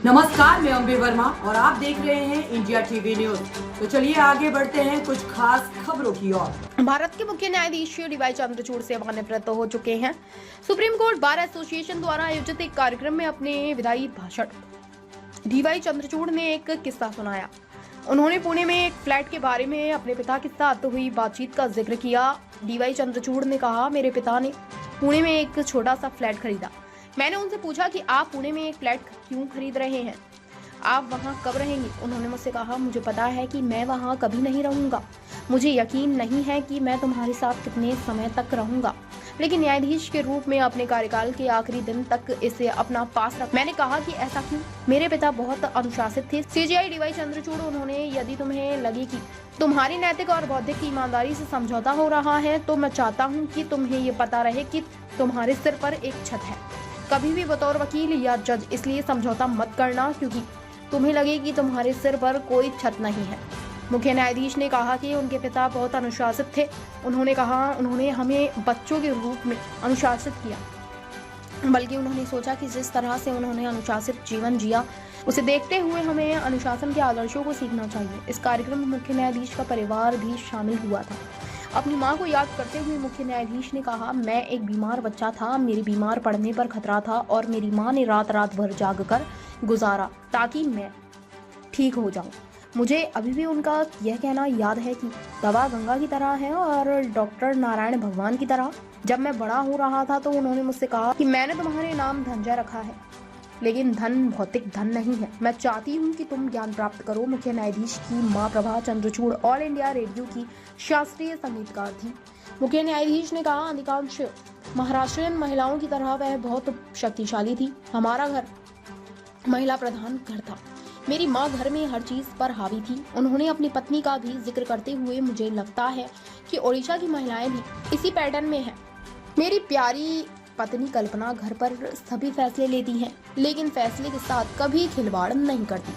नमस्कार, मैं अंबे वर्मा और आप देख रहे हैं इंडिया टीवी न्यूज। तो चलिए आगे बढ़ते हैं कुछ खास खबरों की ओर। भारत के मुख्य न्यायाधीश डीवाई चंद्रचूड़ सेवानिवृत्त हो चुके हैं। सुप्रीम कोर्ट बार एसोसिएशन द्वारा आयोजित एक कार्यक्रम में अपने विदाई भाषण डीवाई चंद्रचूड़ ने एक किस्सा सुनाया। उन्होंने पुणे में एक फ्लैट के बारे में अपने पिता के साथ हुई बातचीत का जिक्र किया। डीवाई चंद्रचूड़ ने कहा, मेरे पिता ने पुणे में एक छोटा सा फ्लैट खरीदा। मैंने उनसे पूछा कि आप पुणे में एक फ्लैट क्यों खरीद रहे हैं, आप वहां कब रहेंगे। उन्होंने मुझसे कहा, मुझे पता है कि मैं वहां कभी नहीं रहूंगा, मुझे यकीन नहीं है कि मैं तुम्हारे साथ कितने समय तक रहूंगा, लेकिन न्यायाधीश के रूप में अपने कार्यकाल के आखिरी दिन तक इसे अपना पास रख। मैंने कहा कि ऐसा क्यों? मेरे पिता बहुत अनुशासित थे। सीजेआई डीवाई चंद्रचूड़, उन्होंने यदि तुम्हें लगे कि तुम्हारी नैतिक और बौद्धिक ईमानदारी से समझौता हो रहा है तो मैं चाहता हूँ कि तुम्हें ये पता रहे कि तुम्हारे सिर पर एक छत है। कभी भी बतौर वकील या जज इसलिए समझौता मत करना क्योंकि तुम्हें लगे कि तुम्हारे सिर पर कोई छत नहीं है। मुख्य न्यायाधीश ने कहा कि उनके पिता बहुत अनुशासित थे। उन्होंने कहा, उन्होंने हमें बच्चों के रूप में अनुशासित किया, बल्कि उन्होंने सोचा कि जिस तरह से उन्होंने अनुशासित जीवन जिया उसे देखते हुए हमें अनुशासन के आदर्शों को सीखना चाहिए। इस कार्यक्रम में मुख्य न्यायाधीश का परिवार भी शामिल हुआ था। अपनी मां को याद करते हुए मुख्य न्यायाधीश ने कहा, मैं एक बीमार बच्चा था, मेरे बीमार पड़ने पर खतरा था और मेरी मां ने रात रात भर जाग कर गुजारा ताकि मैं ठीक हो जाऊं। मुझे अभी भी उनका यह कहना याद है कि दवा गंगा की तरह है और डॉक्टर नारायण भगवान की तरह। जब मैं बड़ा हो रहा था तो उन्होंने मुझसे कहा कि मैंने तुम्हारे नाम धनंजय रखा है, लेकिन धन भौतिक धन नहीं है। मैं चाहती हूँ कि तुम ज्ञान प्राप्त करो। मुख्य न्यायाधीश की मां Prabha Chandrachud all India radio की शास्त्रीय संगीतकार थी। मुख्य न्यायाधीश ने कहा, अधिकांश महाराष्ट्रियन महिलाओं की तरह वह बहुत शक्तिशाली थी। हमारा घर महिला प्रधान घर था। मेरी माँ घर में हर चीज पर हावी थी। उन्होंने अपनी पत्नी का भी जिक्र करते हुए, मुझे लगता है कि ओडिशा की महिलाएं भी इसी पैटर्न में हैं। मेरी प्यारी पत्नी कल्पना घर पर सभी फैसले लेती हैं, लेकिन फैसले के साथ कभी खिलवाड़ नहीं करती।